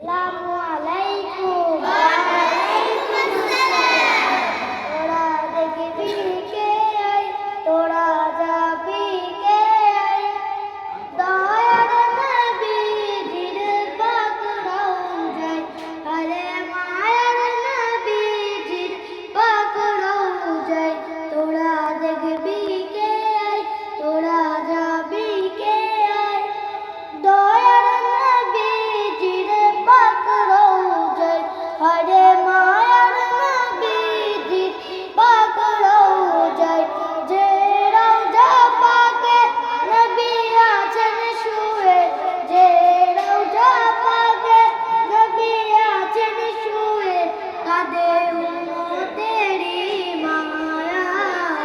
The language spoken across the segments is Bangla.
আসসালামু আলাইকুম। তোরা দেখবি কে আই, তোরা যাবি কে আই, দয়ার নবীজির পাক রওজায়, আরে মায়ার নবীজির পাক রওজায়। তোরা দেখবি কে আই, তোরা যাবি কে আই, দয়ার নবীজির পাক রওজায়, আরে মায়ার নবীজির পাক রওজায়। যে রওজা পাকে নবী আছেন শুয়ে, যে রওজা পাকে নবী আছেন শুয়ে, কাঁদে উম্মতেরি মায়ায়।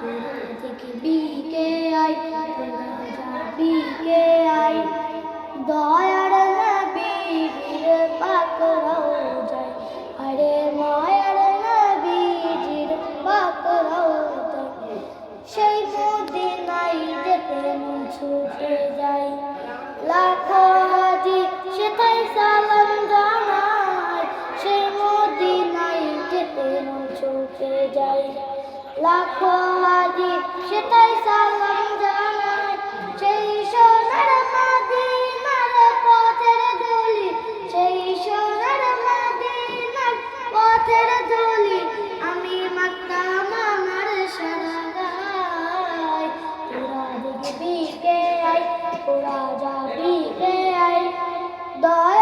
তোরা দেখবি কে আই, তোরা যাবি কে আই, দয়ার নবীজির পাক রওজায়, আরে মায়ার নবীজির পাক রওজায়। সেই মদিনায় যেতে মন ছুটে যায়, লাখো হাজি সেথায় সালাম জানায়। সেই মদিনায় যেতে মন ছুটে যায়, লাখো হাজি সেথায় সালাম জানায়। সেই সোনার মদিনার পথের ধুলি, সেই সোনার মদিনার পথের ধুলি, আমি মাখতাম আমার সারা গায়। তোরা দেখবি কে আই, তোরা যাবি কে আই, দয়া